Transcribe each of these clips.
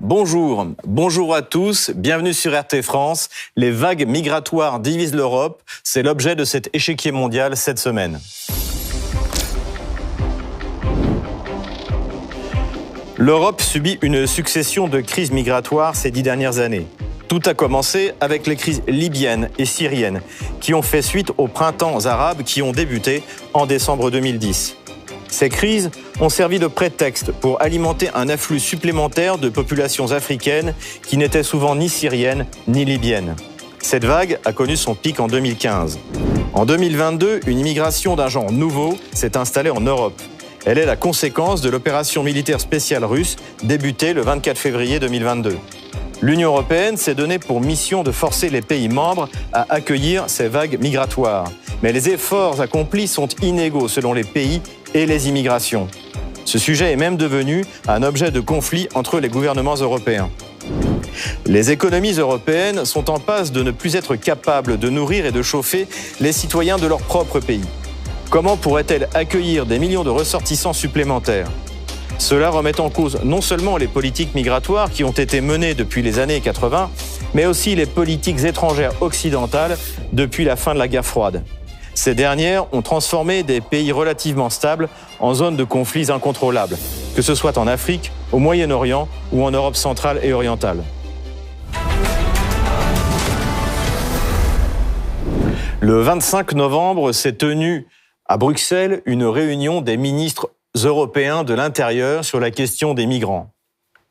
Bonjour à tous, bienvenue sur RT France. Les vagues migratoires divisent l'Europe, c'est l'objet de cet échiquier mondial cette semaine. L'Europe subit une succession de crises migratoires ces 10 dernières années. Tout a commencé avec les crises libyennes et syriennes qui ont fait suite aux printemps arabes qui ont débuté en décembre 2010. Ces crises ont servi de prétexte pour alimenter un afflux supplémentaire de populations africaines qui n'étaient souvent ni syriennes ni libyennes. Cette vague a connu son pic en 2015. En 2022, une immigration d'un genre nouveau s'est installée en Europe. Elle est la conséquence de l'opération militaire spéciale russe débutée le 24 février 2022. L'Union européenne s'est donnée pour mission de forcer les pays membres à accueillir ces vagues migratoires. Mais les efforts accomplis sont inégaux selon les pays et les immigrations. Ce sujet est même devenu un objet de conflit entre les gouvernements européens. Les économies européennes sont en passe de ne plus être capables de nourrir et de chauffer les citoyens de leur propre pays. Comment pourraient-elles accueillir des millions de ressortissants supplémentaires ? Cela remet en cause non seulement les politiques migratoires qui ont été menées depuis les années 80, mais aussi les politiques étrangères occidentales depuis la fin de la guerre froide. Ces dernières ont transformé des pays relativement stables en zones de conflits incontrôlables, que ce soit en Afrique, au Moyen-Orient ou en Europe centrale et orientale. Le 25 novembre s'est tenue à Bruxelles une réunion des ministres européens de l'intérieur sur la question des migrants.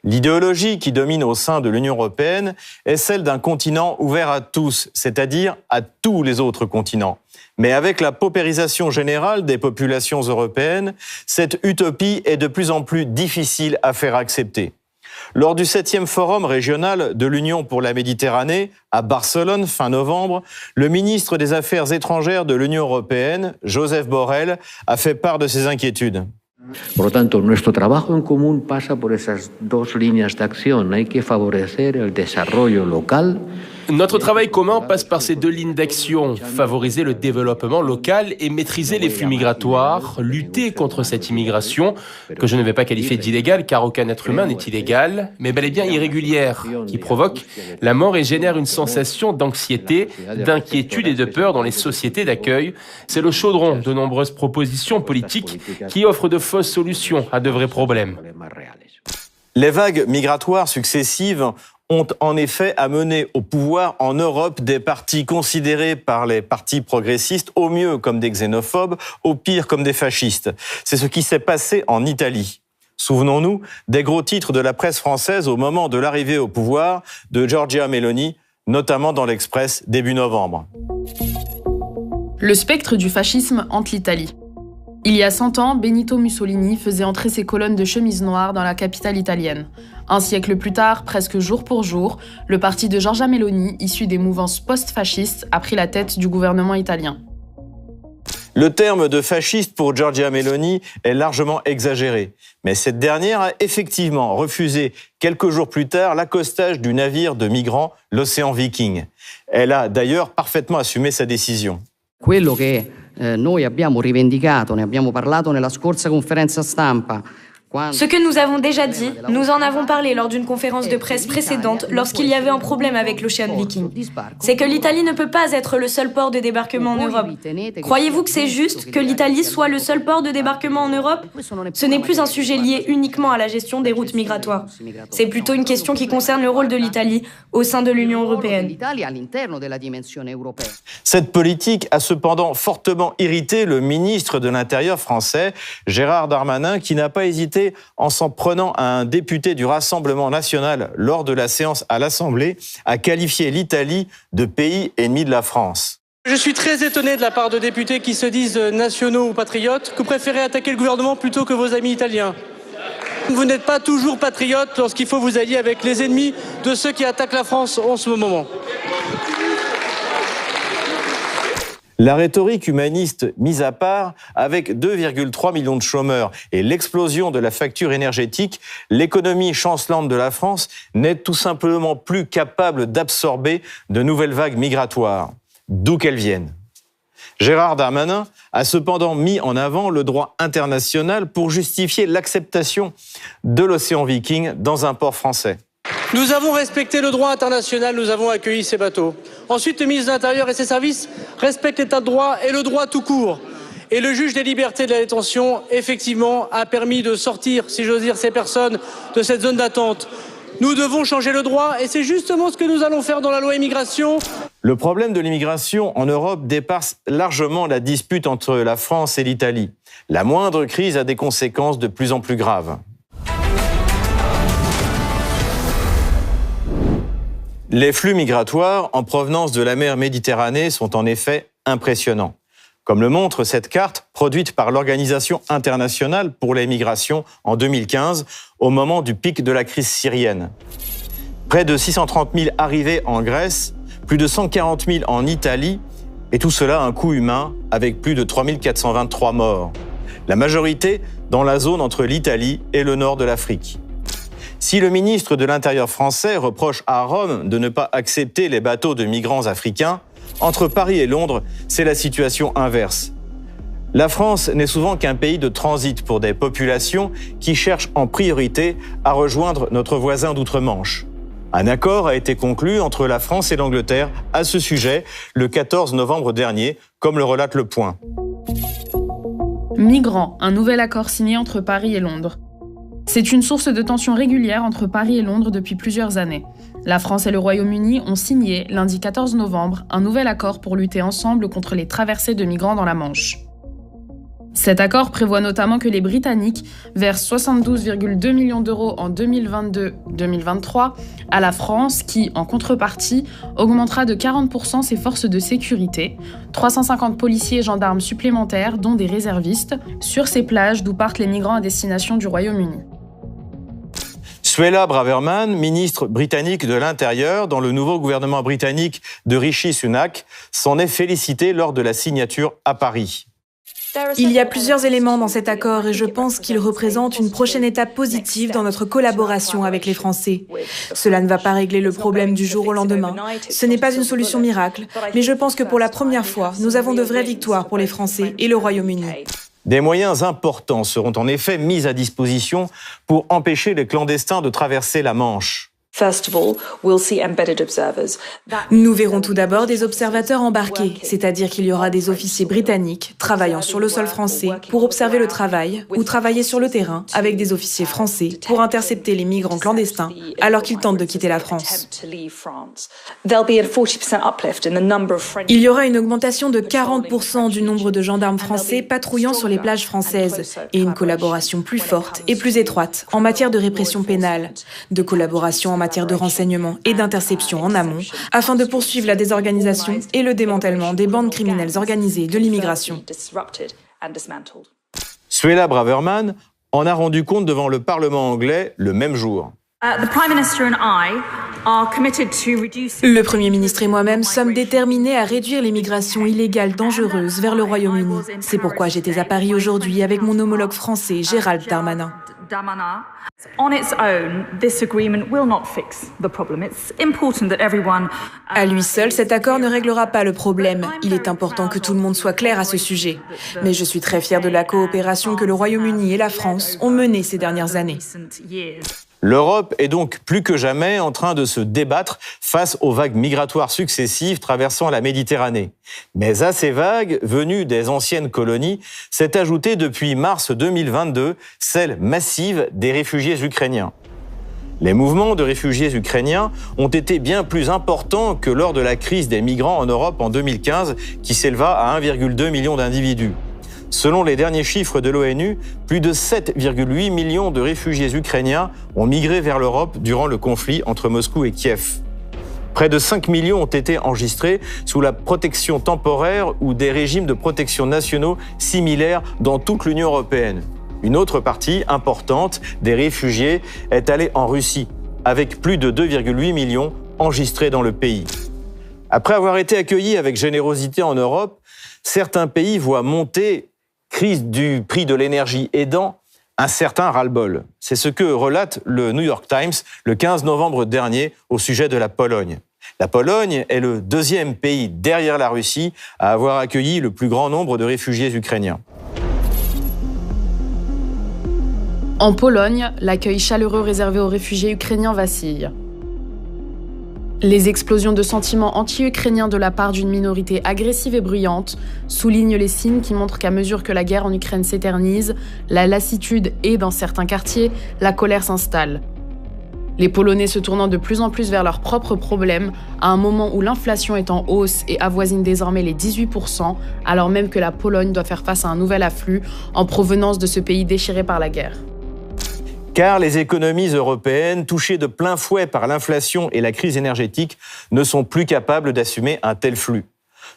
L'idéologie qui domine au sein de l'Union européenne est celle d'un continent ouvert à tous, c'est-à-dire à tous les autres continents. Mais avec la paupérisation générale des populations européennes, cette utopie est de plus en plus difficile à faire accepter. Lors du 7e forum régional de l'Union pour la Méditerranée, à Barcelone, fin novembre, le ministre des Affaires étrangères de l'Union européenne, Josep Borrell, a fait part de ses inquiétudes. Por lo tanto, nuestro trabajo en común pasa por esas dos líneas de acción. Hay que favorecer el desarrollo local. Notre travail commun passe par ces deux lignes d'action, favoriser le développement local et maîtriser les flux migratoires, lutter contre cette immigration, que je ne vais pas qualifier d'illégale car aucun être humain n'est illégal, mais bel et bien irrégulière, qui provoque la mort et génère une sensation d'anxiété, d'inquiétude et de peur dans les sociétés d'accueil. C'est le chaudron de nombreuses propositions politiques qui offrent de fausses solutions à de vrais problèmes. Les vagues migratoires successives ont en effet amené au pouvoir en Europe des partis considérés par les partis progressistes au mieux comme des xénophobes, au pire comme des fascistes. C'est ce qui s'est passé en Italie. Souvenons-nous des gros titres de la presse française au moment de l'arrivée au pouvoir de Giorgia Meloni, notamment dans l'Express début novembre. Le spectre du fascisme hante l'Italie. Il y a 100 ans, Benito Mussolini faisait entrer ses colonnes de chemises noires dans la capitale italienne. Un siècle plus tard, presque jour pour jour, le parti de Giorgia Meloni, issu des mouvances post-fascistes, a pris la tête du gouvernement italien. Le terme de fasciste pour Giorgia Meloni est largement exagéré. Mais cette dernière a effectivement refusé quelques jours plus tard l'accostage du navire de migrants, l'Océan Viking. Elle a d'ailleurs parfaitement assumé sa décision. Quello che noi abbiamo rivendicato, ne abbiamo parlato nella scorsa conferenza stampa. Ce que nous avons déjà dit, nous en avons parlé lors d'une conférence de presse précédente lorsqu'il y avait un problème avec l'Ocean Viking. C'est que l'Italie ne peut pas être le seul port de débarquement en Europe. Croyez-vous que c'est juste que l'Italie soit le seul port de débarquement en Europe ? Ce n'est plus un sujet lié uniquement à la gestion des routes migratoires. C'est plutôt une question qui concerne le rôle de l'Italie au sein de l'Union européenne. Cette politique a cependant fortement irrité le ministre de l'Intérieur français, Gérard Darmanin, qui n'a pas hésité en s'en prenant à un député du Rassemblement national lors de la séance à l'Assemblée, à qualifier l'Italie de pays ennemi de la France. Je suis très étonné de la part de députés qui se disent nationaux ou patriotes, que vous préférez attaquer le gouvernement plutôt que vos amis italiens. Vous n'êtes pas toujours patriote lorsqu'il faut vous allier avec les ennemis de ceux qui attaquent la France en ce moment. La rhétorique humaniste mise à part, avec 2,3 millions de chômeurs et l'explosion de la facture énergétique, l'économie chancelante de la France n'est tout simplement plus capable d'absorber de nouvelles vagues migratoires, d'où qu'elles viennent. Gérard Darmanin a cependant mis en avant le droit international pour justifier l'acceptation de l'Océan Viking dans un port français. Nous avons respecté le droit international, nous avons accueilli ces bateaux. Ensuite, le ministre de l'Intérieur et ses services respectent l'état de droit et le droit tout court. Et le juge des libertés de la détention, effectivement, a permis de sortir, si j'ose dire, ces personnes de cette zone d'attente. Nous devons changer le droit et c'est justement ce que nous allons faire dans la loi immigration. Le problème de l'immigration en Europe dépasse largement la dispute entre la France et l'Italie. La moindre crise a des conséquences de plus en plus graves. Les flux migratoires en provenance de la mer Méditerranée sont en effet impressionnants. Comme le montre cette carte produite par l'Organisation internationale pour les migrations en 2015, au moment du pic de la crise syrienne. Près de 630 000 arrivées en Grèce, plus de 140 000 en Italie, et tout cela à un coût humain avec plus de 3 423 morts. La majorité dans la zone entre l'Italie et le nord de l'Afrique. Si le ministre de l'Intérieur français reproche à Rome de ne pas accepter les bateaux de migrants africains, entre Paris et Londres, c'est la situation inverse. La France n'est souvent qu'un pays de transit pour des populations qui cherchent en priorité à rejoindre notre voisin d'outre-Manche. Un accord a été conclu entre la France et l'Angleterre à ce sujet le 14 novembre dernier, comme le relate Le Point. Migrants, un nouvel accord signé entre Paris et Londres. C'est une source de tension régulière entre Paris et Londres depuis plusieurs années. La France et le Royaume-Uni ont signé, lundi 14 novembre, un nouvel accord pour lutter ensemble contre les traversées de migrants dans la Manche. Cet accord prévoit notamment que les Britanniques versent 72,2 millions d'euros en 2022-2023 à la France qui, en contrepartie, augmentera de 40% ses forces de sécurité, 350 policiers et gendarmes supplémentaires, dont des réservistes, sur ces plages d'où partent les migrants à destination du Royaume-Uni. Suella Braverman, ministre britannique de l'Intérieur dans le nouveau gouvernement britannique de Rishi Sunak, s'en est félicitée lors de la signature à Paris. Il y a plusieurs éléments dans cet accord et je pense qu'il représente une prochaine étape positive dans notre collaboration avec les Français. Cela ne va pas régler le problème du jour au lendemain. Ce n'est pas une solution miracle, mais je pense que pour la première fois, nous avons de vraies victoires pour les Français et le Royaume-Uni. Des moyens importants seront en effet mis à disposition pour empêcher les clandestins de traverser la Manche. Nous verrons tout d'abord des observateurs embarqués, c'est-à-dire qu'il y aura des officiers britanniques travaillant sur le sol français pour observer le travail ou travailler sur le terrain avec des officiers français pour intercepter les migrants clandestins alors qu'ils tentent de quitter la France. Il y aura une augmentation de 40% du nombre de gendarmes français patrouillant sur les plages françaises et une collaboration plus forte et plus étroite en matière de répression pénale, de collaboration en matière de renseignement et d'interception en amont, afin de poursuivre la désorganisation et le démantèlement des bandes criminelles organisées de l'immigration. Suella Braverman en a rendu compte devant le Parlement anglais le même jour. Le Premier ministre et moi-même sommes déterminés à réduire l'immigration illégale dangereuse vers le Royaume-Uni. C'est pourquoi j'étais à Paris aujourd'hui avec mon homologue français, Gérald Darmanin. À lui seul, cet accord ne réglera pas le problème. Il est important que tout le monde soit clair à ce sujet. Mais je suis très fière de la coopération que le Royaume-Uni et la France ont menée ces dernières années. L'Europe est donc plus que jamais en train de se débattre face aux vagues migratoires successives traversant la Méditerranée. Mais à ces vagues, venues des anciennes colonies, s'est ajoutée depuis mars 2022 celle massive des réfugiés ukrainiens. Les mouvements de réfugiés ukrainiens ont été bien plus importants que lors de la crise des migrants en Europe en 2015, qui s'éleva à 1,2 million d'individus. Selon les derniers chiffres de l'ONU, plus de 7,8 millions de réfugiés ukrainiens ont migré vers l'Europe durant le conflit entre Moscou et Kiev. Près de 5 millions ont été enregistrés sous la protection temporaire ou des régimes de protection nationaux similaires dans toute l'Union européenne. Une autre partie importante des réfugiés est allée en Russie, avec plus de 2,8 millions enregistrés dans le pays. Après avoir été accueillis avec générosité en Europe, certains pays voient monter, crise du prix de l'énergie aidant, un certain ras-le-bol. C'est ce que relate le New York Times le 15 novembre dernier au sujet de la Pologne. La Pologne est le deuxième pays derrière la Russie à avoir accueilli le plus grand nombre de réfugiés ukrainiens. En Pologne, l'accueil chaleureux réservé aux réfugiés ukrainiens vacille. Les explosions de sentiments anti-ukrainiens de la part d'une minorité agressive et bruyante soulignent les signes qui montrent qu'à mesure que la guerre en Ukraine s'éternise, la lassitude et, dans certains quartiers, la colère s'installe. Les Polonais se tournant de plus en plus vers leurs propres problèmes, à un moment où l'inflation est en hausse et avoisine désormais les 18%, alors même que la Pologne doit faire face à un nouvel afflux en provenance de ce pays déchiré par la guerre. Car les économies européennes, touchées de plein fouet par l'inflation et la crise énergétique, ne sont plus capables d'assumer un tel flux.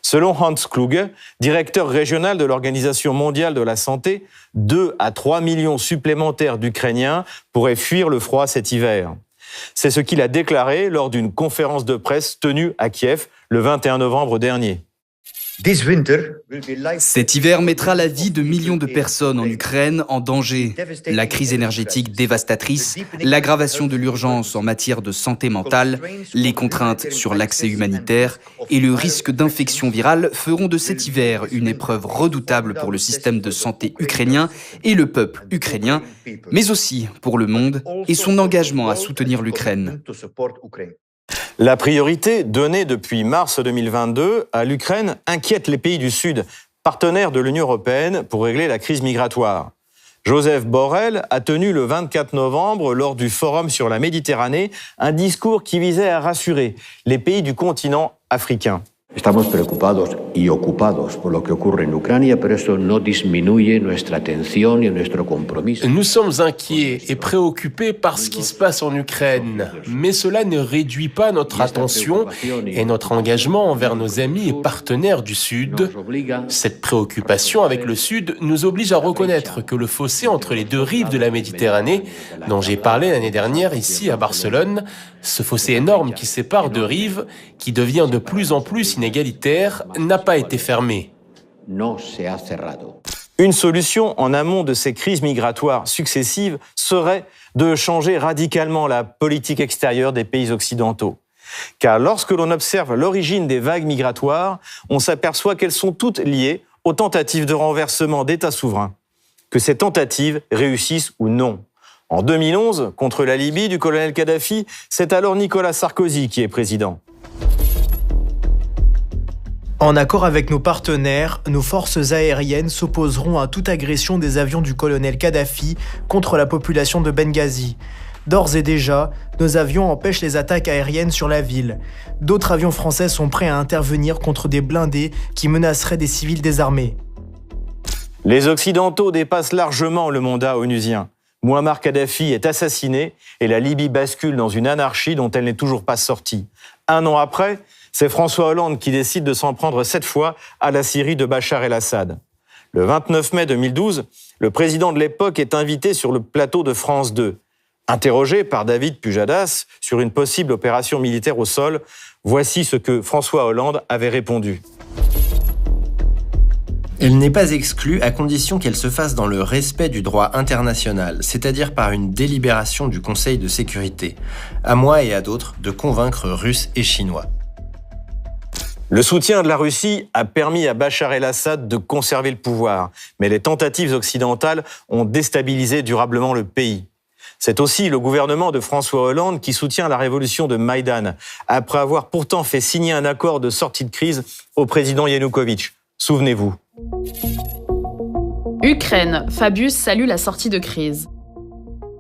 Selon Hans Kluge, directeur régional de l'Organisation mondiale de la santé, 2 à 3 millions supplémentaires d'Ukrainiens pourraient fuir le froid cet hiver. C'est ce qu'il a déclaré lors d'une conférence de presse tenue à Kiev le 21 novembre dernier. Cet hiver mettra la vie de millions de personnes en Ukraine en danger. La crise énergétique dévastatrice, l'aggravation de l'urgence en matière de santé mentale, les contraintes sur l'accès humanitaire et le risque d'infection virale feront de cet hiver une épreuve redoutable pour le système de santé ukrainien et le peuple ukrainien, mais aussi pour le monde et son engagement à soutenir l'Ukraine. La priorité donnée depuis mars 2022 à l'Ukraine inquiète les pays du Sud, partenaires de l'Union européenne pour régler la crise migratoire. Joseph Borrell a tenu le 24 novembre, lors du Forum sur la Méditerranée, un discours qui visait à rassurer les pays du continent africain. Estamos preocupados y ocupados por lo que ocurre en Ucrania, pero eso no disminuye nuestra atención y nuestro compromiso. Nous sommes inquiets et préoccupés par ce qui se passe en Ukraine, mais cela ne réduit pas notre attention et notre engagement envers nos amis et partenaires du Sud. Cette préoccupation avec le Sud nous oblige à reconnaître que le fossé entre les deux rives de la Méditerranée, dont j'ai parlé l'année dernière ici à Barcelone, ce fossé énorme qui sépare deux rives, qui devient de plus en plus inégalitaire, n'a pas été fermé. Une solution en amont de ces crises migratoires successives serait de changer radicalement la politique extérieure des pays occidentaux. Car lorsque l'on observe l'origine des vagues migratoires, on s'aperçoit qu'elles sont toutes liées aux tentatives de renversement d'États souverains. Que ces tentatives réussissent ou non. En 2011, contre la Libye du colonel Kadhafi, c'est alors Nicolas Sarkozy qui est président. En accord avec nos partenaires, nos forces aériennes s'opposeront à toute agression des avions du colonel Kadhafi contre la population de Benghazi. D'ores et déjà, nos avions empêchent les attaques aériennes sur la ville. D'autres avions français sont prêts à intervenir contre des blindés qui menaceraient des civils désarmés. Les Occidentaux dépassent largement le mandat onusien. Mouammar Kadhafi est assassiné et la Libye bascule dans une anarchie dont elle n'est toujours pas sortie. Un an après, c'est François Hollande qui décide de s'en prendre cette fois à la Syrie de Bachar el-Assad. Le 29 mai 2012, le président de l'époque est invité sur le plateau de France 2. Interrogé par David Pujadas sur une possible opération militaire au sol, voici ce que François Hollande avait répondu. Elle n'est pas exclue à condition qu'elle se fasse dans le respect du droit international, c'est-à-dire par une délibération du Conseil de sécurité. À moi et à d'autres de convaincre Russes et Chinois. Le soutien de la Russie a permis à Bachar el-Assad de conserver le pouvoir, mais les tentatives occidentales ont déstabilisé durablement le pays. C'est aussi le gouvernement de François Hollande qui soutient la révolution de Maïdan, après avoir pourtant fait signer un accord de sortie de crise au président Yanukovych. Souvenez-vous. Ukraine, Fabius salue la sortie de crise.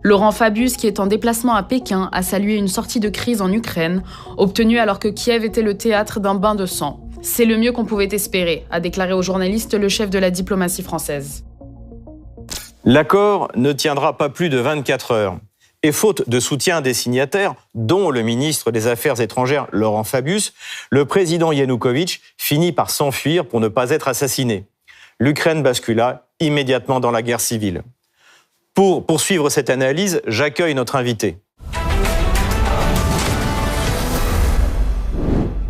Laurent Fabius, qui est en déplacement à Pékin, a salué une sortie de crise en Ukraine, obtenue alors que Kiev était le théâtre d'un bain de sang. C'est le mieux qu'on pouvait espérer, a déclaré aux journalistes le chef de la diplomatie française. L'accord ne tiendra pas plus de 24 heures. Et faute de soutien des signataires, dont le ministre des Affaires étrangères Laurent Fabius, le président Yanukovych finit par s'enfuir pour ne pas être assassiné. L'Ukraine bascula immédiatement dans la guerre civile. Pour poursuivre cette analyse, j'accueille notre invité.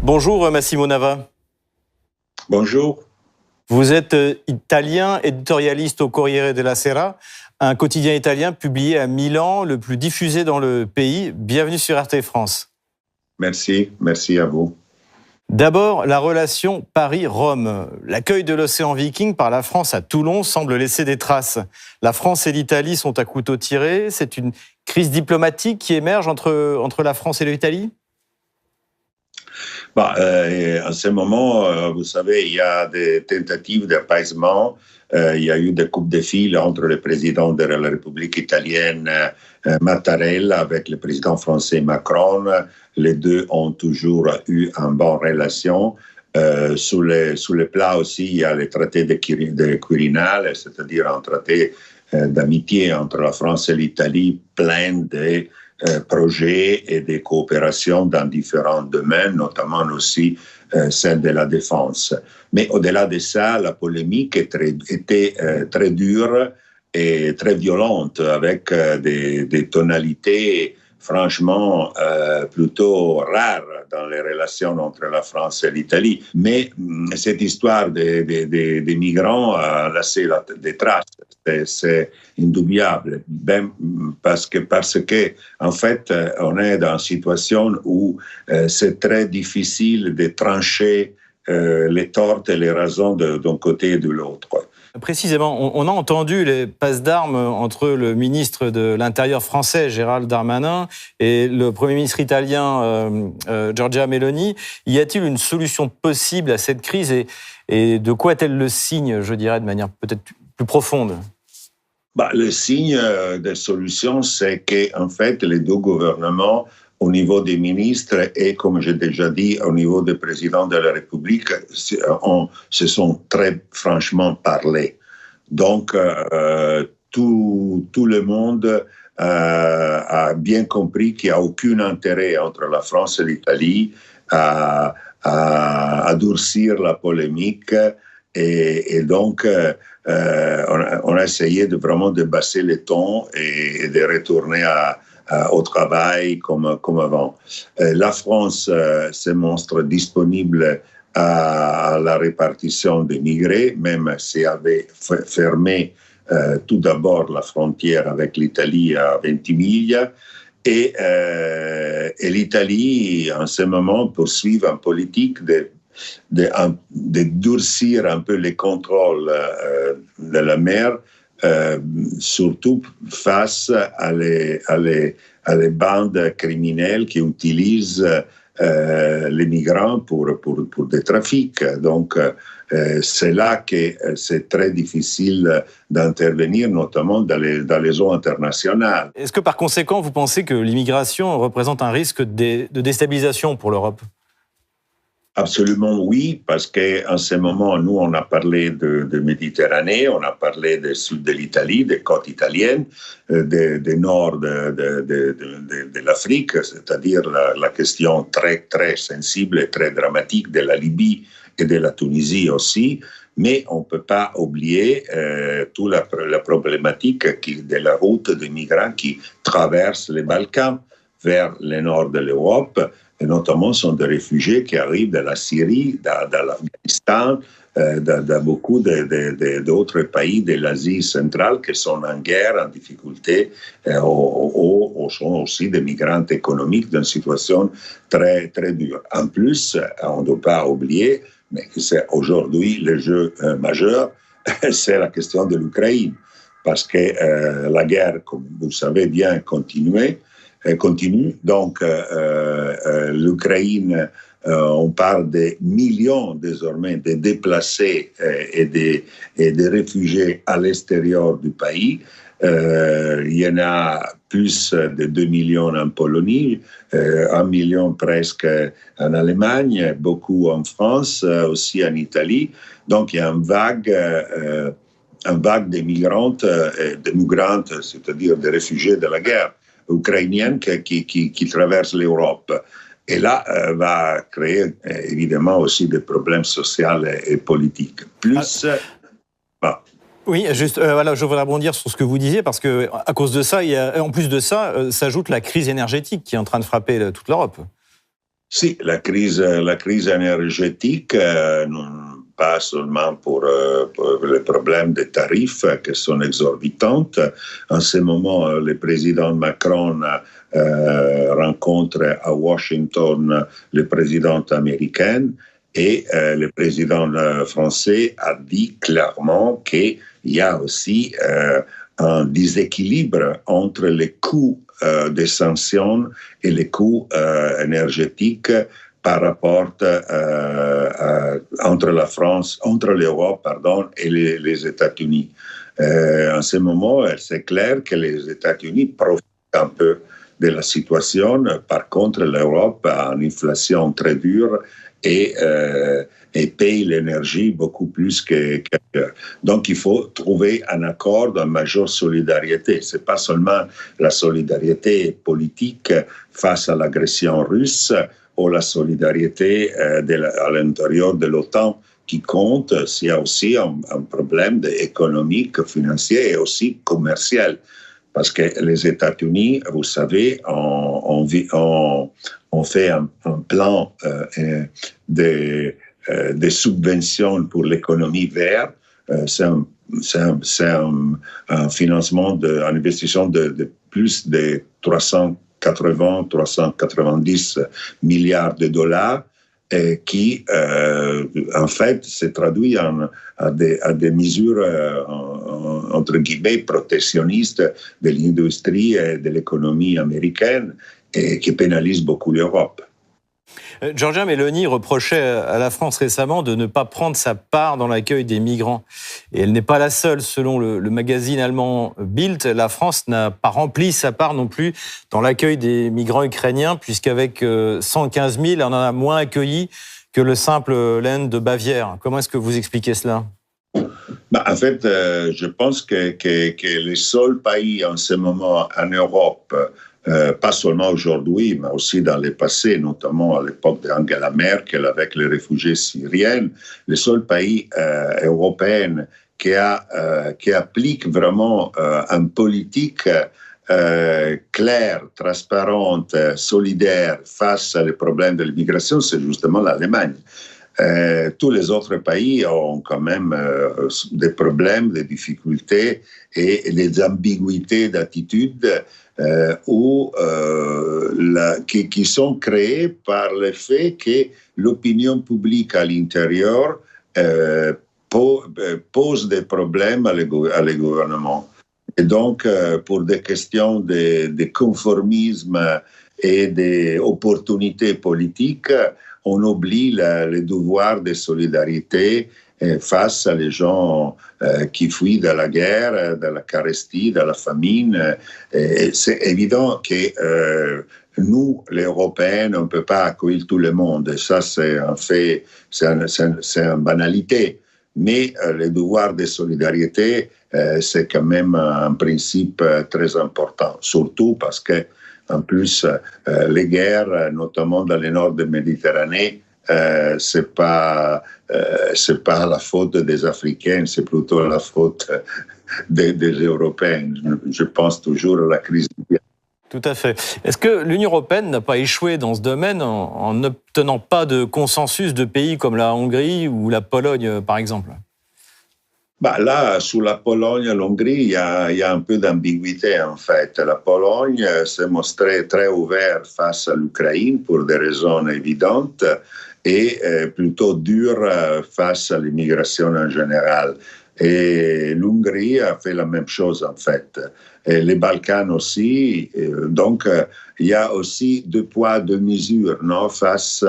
Bonjour Massimo Nava. Bonjour. Vous êtes italien, éditorialiste au Corriere della Sera, un quotidien italien publié à Milan, le plus diffusé dans le pays. Bienvenue sur RT France. Merci à vous. D'abord, la relation Paris-Rome. L'accueil de l'Océan Viking par la France à Toulon semble laisser des traces. La France et l'Italie sont à couteau tiré. C'est une crise diplomatique qui émerge entre la France et l'Italie ? En ce moment, vous savez, il y a des tentatives d'apaisement. Il y a eu des coupes de fil entre le président de la République italienne, Mattarella, avec le président français Macron. Les deux ont toujours eu une bonne relation. Sous le plat aussi, il y a le traité de Quirinal, c'est-à-dire un traité d'amitié entre la France et l'Italie, plein de projets et de coopérations dans différents domaines, notamment aussi celle de la défense. Mais au-delà de ça, la polémique était très dure et très violente, avec des tonalités franchement plutôt rares dans les relations entre la France et l'Italie. Mais cette histoire des migrants a laissé des traces. C'est indoubliable, parce que en fait, on est dans une situation où c'est très difficile de trancher les torts et les raisons d'un côté et de l'autre. Précisément, on a entendu les passes d'armes entre le ministre de l'Intérieur français, Gérald Darmanin, et le Premier ministre italien, Giorgia Meloni. Y a-t-il une solution possible à cette crise et de quoi est-elle le signe, je dirais, de manière peut-être plus profonde ? Le signe de solution, c'est qu'en fait, les deux gouvernements, au niveau des ministres et, comme j'ai déjà dit, au niveau du président de la République, se sont très franchement parlé. Donc, tout le monde a bien compris qu'il n'y a aucun intérêt entre la France et l'Italie à durcir la polémique. Et donc, on a essayé vraiment de baisser les tons et de retourner au travail comme avant. La France se montre disponible à la répartition des migrés, même si elle avait fermé tout d'abord la frontière avec l'Italie à 20 milles. Et l'Italie, en ce moment, poursuit une politique de durcir un peu les contrôles de la mer, surtout face à les bandes criminelles qui utilisent les migrants pour des trafics. Donc, c'est là que c'est très difficile d'intervenir, notamment dans les eaux internationales. Est-ce que par conséquent, vous pensez que l'immigration représente un risque de déstabilisation pour l'Europe ? Absolument oui, parce qu'en ce moment, nous, on a parlé de Méditerranée, on a parlé du sud de l'Italie, des côtes italiennes, du nord de l'Afrique, c'est-à-dire la question très, très sensible et très dramatique de la Libye et de la Tunisie aussi. Mais on ne peut pas oublier toute la problématique de la route des migrants qui traversent les Balkans vers le nord de l'Europe. Et notamment, sont des réfugiés qui arrivent de la Syrie, de l'Afghanistan, de beaucoup d'autres pays de l'Asie centrale qui sont en guerre, en difficulté, ou sont aussi des migrants économiques dans une situation très, très dure. En plus, on ne doit pas oublier, mais c'est aujourd'hui le jeu majeur, c'est la question de l'Ukraine. Parce que la guerre, comme vous savez bien, continue. Donc, l'Ukraine, on parle de millions désormais de déplacés et de réfugiés à l'extérieur du pays. Il y en a plus de 2 millions en Pologne, 1 million presque en Allemagne, beaucoup en France, aussi en Italie. Donc, il y a une vague de migrantes, c'est-à-dire des réfugiés de la guerre ukrainienne qui traverse l'Europe. Et là, va créer évidemment aussi des problèmes sociaux et politiques. Oui, juste, voilà, je voudrais rebondir sur ce que vous disiez, parce que à cause de ça, en plus de ça, s'ajoute la crise énergétique qui est en train de frapper toute l'Europe. Si, la crise énergétique, pas seulement pour les problèmes des tarifs qui sont exorbitants. En ce moment, le président Macron rencontre à Washington le président américain et le président français a dit clairement qu'il y a aussi un déséquilibre entre les coûts des sanctions et les coûts énergétiques par rapport entre l'Europe, et les États-Unis. En ce moment, c'est clair que les États-Unis profitent un peu de la situation. Par contre, l'Europe a une inflation très dure et paye l'énergie beaucoup plus qu'ailleurs. Donc, il faut trouver un accord de majeure solidarité. Ce n'est pas seulement la solidarité politique face à l'agression russe ou la solidarité à l'intérieur de l'OTAN qui compte, il y a aussi un problème économique, financier et aussi commercial. Parce que les États-Unis, vous savez, ont fait un plan de subventions pour l'économie verte. C'est un financement, un investissement de plus de 390 milliards de dollars qui, en fait, se traduit à des mesures, entre guillemets, protectionnistes de l'industrie et de l'économie américaine et qui pénalisent beaucoup l'Europe. Giorgia Meloni reprochait à la France récemment de ne pas prendre sa part dans l'accueil des migrants. Et elle n'est pas la seule. Selon le magazine allemand Bild, la France n'a pas rempli sa part non plus dans l'accueil des migrants ukrainiens, puisqu'avec 115 000, on en a moins accueillis que le simple Land de Bavière. Comment est-ce que vous expliquez cela ? En fait, je pense que les seuls pays en ce moment en Europe, pas seulement aujourd'hui, mais aussi dans le passé, notamment à l'époque d'Angela Merkel avec les réfugiés syriens, les seuls pays européens qui appliquent vraiment une politique claire, transparente, solidaire face aux problèmes de l'immigration, c'est justement l'Allemagne. Tous les autres pays ont quand même des problèmes, des difficultés et des ambiguïtés d'attitude qui sont créées par le fait que l'opinion publique à l'intérieur pose des problèmes à les gouvernements. Et donc, pour des questions de conformisme et d'opportunités politiques, on oublie le devoir de solidarité face à les gens qui fuient de la guerre, de la carestie, de la famine. Et c'est évident que nous, les Européens, on ne peut pas accueillir tout le monde. Et ça, c'est un fait, c'est une banalité. Mais le devoir de solidarité, c'est quand même un principe très important, surtout parce que en plus, les guerres, notamment dans le nord de la Méditerranée, c'est pas la faute des Africains, c'est plutôt la faute des Européens. Je pense toujours à la crise libyenne. Tout à fait. Est-ce que l'Union européenne n'a pas échoué dans ce domaine en n'obtenant pas de consensus de pays comme la Hongrie ou la Pologne, par exemple ? Là, sous la Pologne et l'Hongrie, il y a un peu d'ambiguïté, en fait. La Pologne s'est montrée très ouverte face à l'Ukraine pour des raisons évidentes et plutôt dure face à l'immigration en général. Et l'Hongrie a fait la même chose, en fait. Et les Balkans aussi. Donc, il y a aussi deux poids, deux mesures face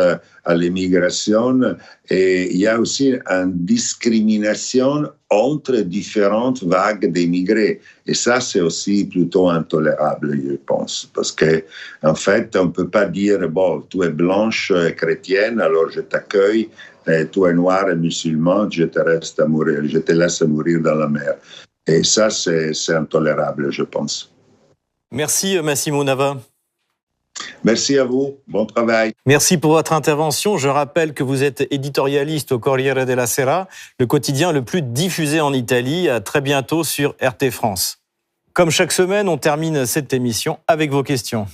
à l'immigration. Et il y a aussi une discrimination entre différentes vagues d'immigrés. Et ça, c'est aussi plutôt intolérable, je pense. Parce que, en fait, on ne peut pas dire, bon, tu es blanche et chrétienne, alors je t'accueille. Et tu es noir et musulman, je te laisse mourir dans la mer. Et ça, c'est intolérable, je pense. Merci, Massimo Nava. Merci à vous. Bon travail. Merci pour votre intervention. Je rappelle que vous êtes éditorialiste au Corriere della Sera, le quotidien le plus diffusé en Italie. À très bientôt sur RT France. Comme chaque semaine, on termine cette émission avec vos questions.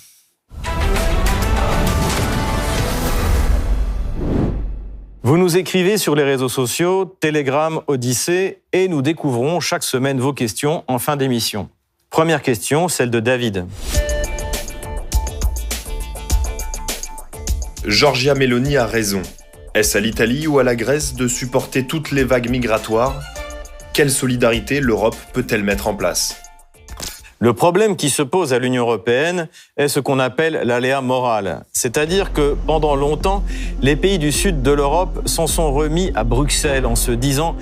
Vous nous écrivez sur les réseaux sociaux, Telegram, Odyssée, et nous découvrons chaque semaine vos questions en fin d'émission. Première question, celle de David. Giorgia Meloni a raison. Est-ce à l'Italie ou à la Grèce de supporter toutes les vagues migratoires ? Quelle solidarité l'Europe peut-elle mettre en place ? Le problème qui se pose à l'Union européenne est ce qu'on appelle l'aléa moral. C'est-à-dire que pendant longtemps, les pays du sud de l'Europe s'en sont remis à Bruxelles en se disant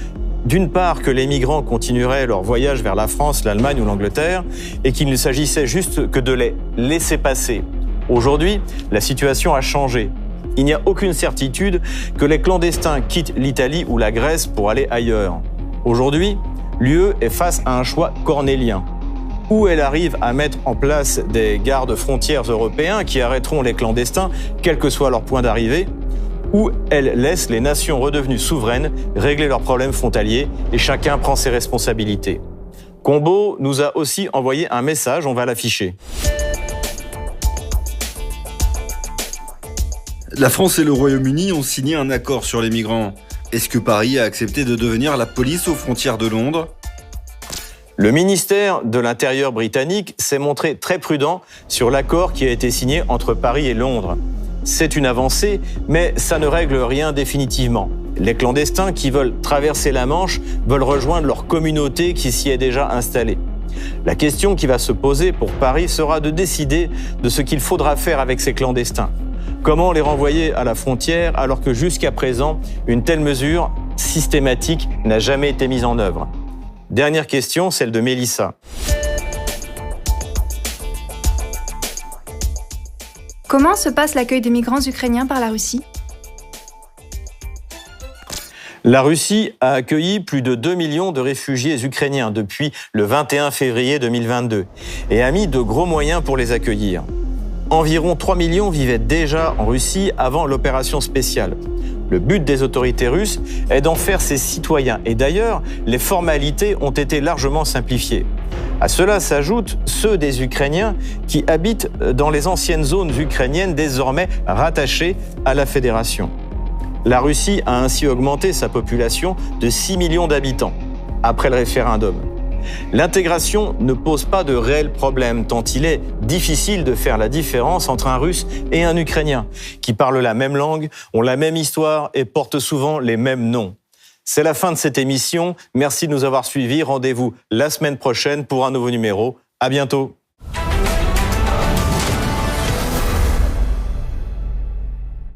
d'une part que les migrants continueraient leur voyage vers la France, l'Allemagne ou l'Angleterre et qu'il ne s'agissait juste que de les laisser passer. Aujourd'hui, la situation a changé. Il n'y a aucune certitude que les clandestins quittent l'Italie ou la Grèce pour aller ailleurs. Aujourd'hui, l'UE est face à un choix cornélien. Ou elle arrive à mettre en place des gardes frontières européens qui arrêteront les clandestins, quel que soit leur point d'arrivée, ou elle laisse les nations redevenues souveraines régler leurs problèmes frontaliers et chacun prend ses responsabilités. Combo nous a aussi envoyé un message, on va l'afficher. La France et le Royaume-Uni ont signé un accord sur les migrants. Est-ce que Paris a accepté de devenir la police aux frontières de Londres ? Le ministère de l'Intérieur britannique s'est montré très prudent sur l'accord qui a été signé entre Paris et Londres. C'est une avancée, mais ça ne règle rien définitivement. Les clandestins qui veulent traverser la Manche veulent rejoindre leur communauté qui s'y est déjà installée. La question qui va se poser pour Paris sera de décider de ce qu'il faudra faire avec ces clandestins. Comment les renvoyer à la frontière alors que jusqu'à présent, une telle mesure systématique n'a jamais été mise en œuvre ? Dernière question, celle de Mélissa. Comment se passe l'accueil des migrants ukrainiens par la Russie ? La Russie a accueilli plus de 2 millions de réfugiés ukrainiens depuis le 21 février 2022 et a mis de gros moyens pour les accueillir. Environ 3 millions vivaient déjà en Russie avant l'opération spéciale. Le but des autorités russes est d'en faire ses citoyens. Et d'ailleurs, les formalités ont été largement simplifiées. À cela s'ajoutent ceux des Ukrainiens qui habitent dans les anciennes zones ukrainiennes désormais rattachées à la Fédération. La Russie a ainsi augmenté sa population de 6 millions d'habitants après le référendum. L'intégration ne pose pas de réels problèmes tant il est difficile de faire la différence entre un Russe et un Ukrainien qui parlent la même langue, ont la même histoire et portent souvent les mêmes noms. C'est la fin de cette émission. Merci de nous avoir suivis. Rendez-vous la semaine prochaine pour un nouveau numéro. À bientôt.